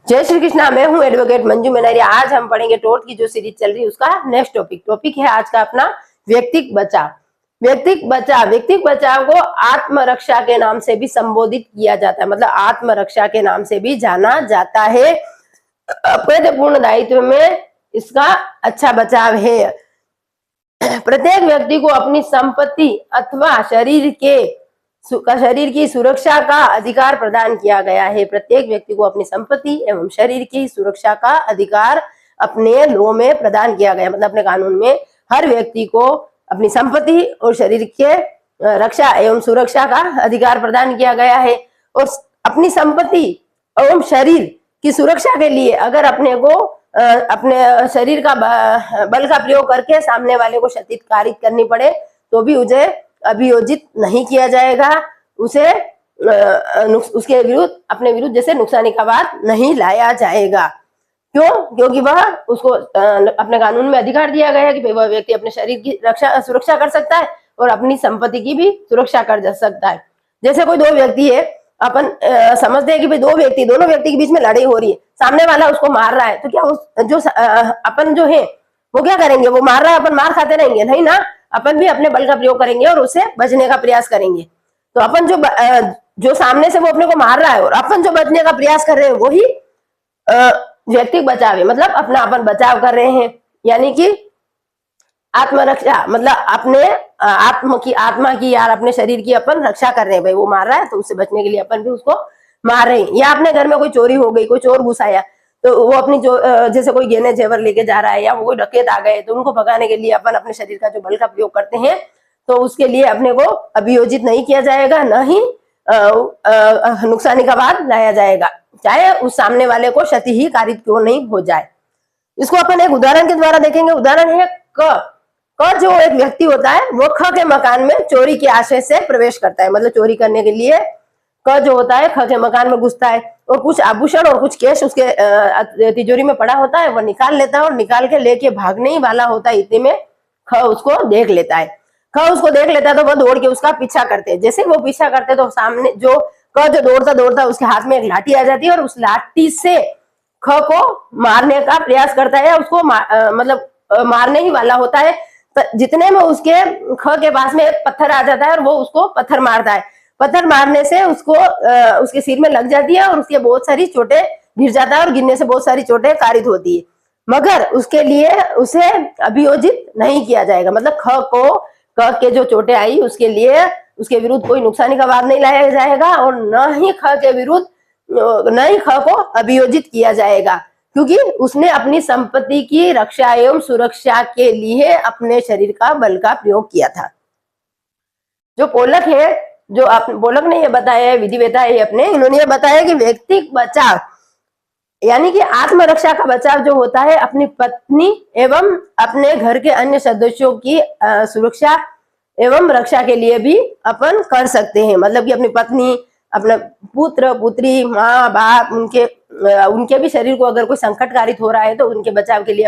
जय श्री कृष्णा। मैं हूं एडवोकेट मंजू मेनारी। आज हम पढ़ेंगे टोर्ट की जो सीरीज चल रही है उसका नेक्स्ट टॉपिक है आज का अपना व्यक्तिक बचाव। व्यक्तिक बचाव को आत्मरक्षा के नाम से भी संबोधित किया जाता है, मतलब आत्मरक्षा के नाम से भी जाना जाता है। अपराधपूर्ण दायित्व में इसका अच्छा बचाव है। प्रत्येक व्यक्ति को अपनी संपत्ति अथवा शरीर की सुरक्षा का अधिकार प्रदान किया गया है। प्रत्येक व्यक्ति को अपनी संपत्ति एवं शरीर की सुरक्षा का अधिकार अपने लॉ में प्रदान किया गया, मतलब अपने कानून में हर व्यक्ति को अपनी संपत्ति और शरीर के रक्षा एवं सुरक्षा का अधिकार प्रदान किया गया है। और अपनी संपत्ति एवं शरीर की सुरक्षा के लिए अगर अपने को अपने शरीर का बल का प्रयोग करके सामने वाले को क्षति कारित करनी पड़े तो भी उसे अभियोजित नहीं किया जाएगा। उसे उसके विरुद्ध अपने विरुद्ध जैसे नुकसानी का बात नहीं लाया जाएगा। क्यों? क्योंकि वह उसको अपने कानून में अधिकार दिया गया है कि वह व्यक्ति अपने शरीर की सुरक्षा कर सकता है और अपनी संपत्ति की भी सुरक्षा कर सकता है। जैसे कोई दो व्यक्ति है, अपन समझते हैं कि भाई दोनों व्यक्ति के बीच में लड़ाई हो रही है, सामने वाला उसको मार रहा है, तो क्या अपन जो है वो क्या करेंगे? वो मार रहा है, अपन मार खाते रहेंगे? नहीं ना, अपन भी अपने बल का प्रयोग करेंगे और उससे बचने का प्रयास करेंगे। तो अपन जो सामने से वो अपने को मार रहा है और अपन जो बचने का प्रयास कर रहे हैं वही व्यक्तिगत बचाव है, मतलब अपना अपन बचाव कर रहे हैं। यानी कि आत्मरक्षा, मतलब अपने आत्मा की यार अपने शरीर की अपन रक्षा कर रहे हैं। भाई वो मार रहा है तो उससे बचने के लिए अपन भी उसको मार रहे हैं। या अपने घर में कोई चोरी हो गई, कोई चोर घुस आया तो वो अपनी जैसे कोई गहने जेवर लेके जा रहा है या वो कोई डकैत आ गए तो उनको भगाने के लिए अपन अपने शरीर का जो बल का प्रयोग करते हैं, तो उसके लिए अपने को अभियोजित नहीं किया जाएगा, न ही नुकसानी का बाद लाया जाएगा, चाहे उस सामने वाले को क्षति ही कारित क्यों नहीं हो जाए। इसको अपन एक उदाहरण के द्वारा देखेंगे। उदाहरण है क जो एक व्यक्ति होता है वो ख के मकान में चोरी के आशय से प्रवेश करता है, मतलब चोरी करने के लिए क जो होता है ख के मकान में घुसता है और कुछ आभूषण और कुछ कैश उसके तिजोरी में पड़ा होता है, वो निकाल लेता है और निकाल के लेके भागने ही वाला होता है। इतने में ख उसको देख लेता है। तो वह दौड़ के उसका पीछा करते हैं। जैसे वो पीछा करते तो सामने जो दौड़ता उसके हाथ में एक लाठी आ जाती है और उस लाठी से ख को मारने का प्रयास करता है, उसको मतलब मारने ही वाला होता है। जितने में उसके ख के पास में एक पत्थर आ जाता है और वो उसको पत्थर मारता है। पत्थर मारने से उसको उसके सिर में लग जाती है और उसके बहुत सारी चोटें गिर जाता है और गिरने से बहुत सारी चोटें कारित होती है, मगर उसके लिए उसे अभियोजित नहीं किया जाएगा। मतलब क के जो चोटें आई उसके लिए उसके विरुद्ध कोई नुकसानी का वाद नहीं लाया जाएगा और न ही ख को अभियोजित किया जाएगा, क्योंकि उसने अपनी संपत्ति की रक्षा एवं सुरक्षा के लिए अपने शरीर का बल का प्रयोग किया था। जो पोलक है, पोलक ने यह बताया है, विधिवेता है अपने, इन्होंने ये बताया कि व्यक्तिगत बचाव यानी कि आत्मरक्षा का बचाव जो होता है अपनी पत्नी एवं अपने घर के अन्य सदस्यों की सुरक्षा एवं रक्षा के लिए भी अपन कर सकते हैं। मतलब कि अपनी पत्नी, अपना पुत्र पुत्री, माँ बाप, उनके भी शरीर को अगर कोई संकट कारित हो रहा है तो उनके बचाव के लिए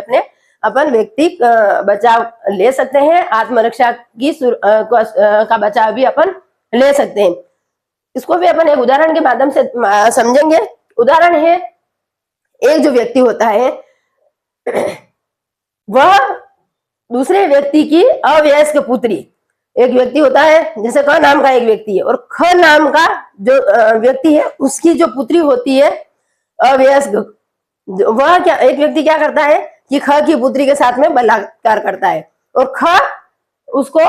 अपन व्यक्तिगत बचाव ले सकते हैं। आत्मरक्षा की का बचाव भी अपन ले सकते हैं। इसको भी अपन एक उदाहरण के माध्यम से समझेंगे। उदाहरण है, एक जो व्यक्ति होता है वह दूसरे व्यक्ति की अवयस्क पुत्री, एक व्यक्ति होता है जैसे क नाम का एक व्यक्ति है और ख नाम का जो व्यक्ति है उसकी जो पुत्री होती है अवयस्क, वह एक व्यक्ति क्या करता है कि ख की पुत्री के साथ में बलात्कार करता है और ख उसको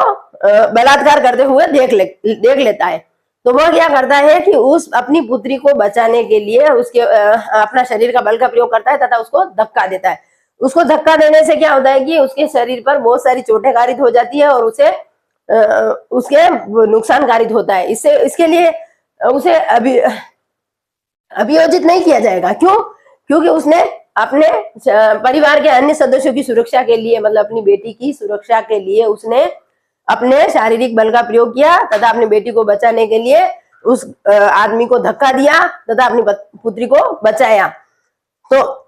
बलात्कार करते हुए देख लेता है। तो वह क्या करता है कि उस अपनी पुत्री को बचाने के लिए उसके अपना शरीर का बल का प्रयोग करता है तथा उसको धक्का देता है। उसको धक्का देने से क्या होता है कि उसके शरीर पर बहुत सारी चोटें कारित हो जाती है और उसके नुकसान कारित होता है। इसके लिए उसे अभियोजित नहीं किया जाएगा। क्यों? क्योंकि उसने अपने परिवार के अन्य सदस्यों की सुरक्षा के लिए, मतलब अपनी बेटी की सुरक्षा के लिए उसने अपने शारीरिक बल का प्रयोग किया तथा अपनी बेटी को बचाने के लिए उस आदमी को धक्का दिया तथा अपनी पुत्री को बचाया। तो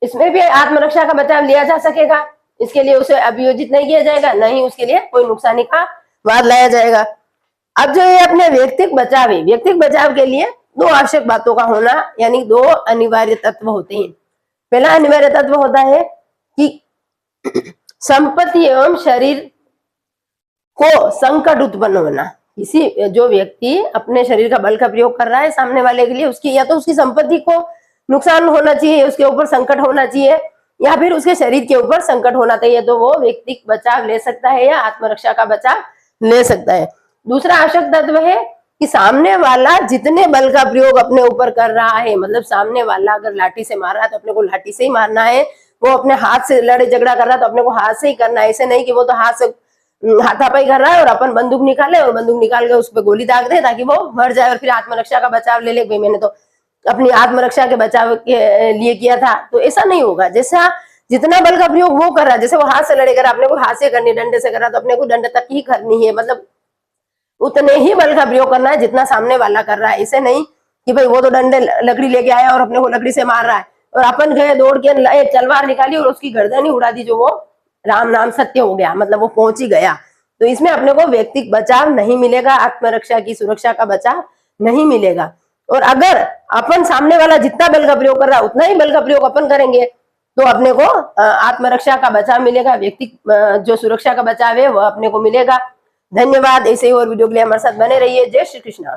इसमें भी आत्मरक्षा का बचाव लिया जा सकेगा। इसके लिए उसे अभियोजित नहीं किया जाएगा, न ही उसके लिए कोई नुकसानी का वाद लाया जाएगा। अब जो ये अपने व्यक्तिगत बचाव है, व्यक्तिगत बचाव के लिए दो आवश्यक बातों का होना, यानी दो अनिवार्य तत्व होते हैं। पहला अनिवार्य तत्व होता है कि संपत्ति एवं शरीर को संकट उत्पन्न होना। किसी जो व्यक्ति अपने शरीर का बल का प्रयोग कर रहा है सामने वाले के लिए, उसकी या तो उसकी संपत्ति को नुकसान होना चाहिए, उसके ऊपर संकट होना चाहिए, या फिर उसके शरीर के ऊपर संकट होना चाहिए, तो वो व्यक्तिगत बचाव ले सकता है या आत्मरक्षा का बचाव ले सकता है। दूसरा आवश्यक तत्व है कि सामने वाला जितने बल का प्रयोग अपने ऊपर कर रहा है, मतलब सामने वाला अगर लाठी से मार रहा है तो अपने को लाठी से ही मारना है, वो अपने हाथ से लड़े झगड़ा कर रहा है तो अपने को हाथ से ही करना है। ऐसे नहीं कि वो तो हाथ से हाथापाई कर रहा है और अपन बंदूक निकाले और बंदूक निकाल के उस पर गोली दाग दे ताकि वो मर जाए और फिर आत्मरक्षा का बचाव ले ले, भाई मैंने तो अपनी आत्मरक्षा के बचाव के लिए किया था। तो ऐसा नहीं होगा। जैसा जितना बल का प्रयोग वो कर रहा है, जैसे वो हाथ से लड़ेगा, अपने को हाथ से करनी, डंडे से कर रहा तो अपने को डंडे तक ही करनी है, मतलब उतने ही बल का प्रयोग करना है जितना सामने वाला कर रहा है। ऐसे नहीं कि भाई वो तो डंडे लकड़ी लेके आया और अपने को लकड़ी से मार रहा है और अपन गए दौड़ के एक तलवार निकाली और उसकी गर्दन ही उड़ा दी, जो वो राम नाम सत्य हो गया, मतलब वो पहुंच ही गया। तो इसमें अपने को व्यक्तिगत बचाव नहीं मिलेगा, आत्मरक्षा की सुरक्षा का बचाव नहीं मिलेगा। और अगर अपन सामने वाला जितना बल का प्रयोग कर रहा है उतना ही बल का प्रयोग अपन करेंगे तो अपने को आत्मरक्षा का बचाव मिलेगा, व्यक्तिगत जो सुरक्षा का बचाव है वो अपने को मिलेगा। धन्यवाद। ऐसे ही और वीडियो के लिए हमारे साथ बने रहिए। जय श्री कृष्ण।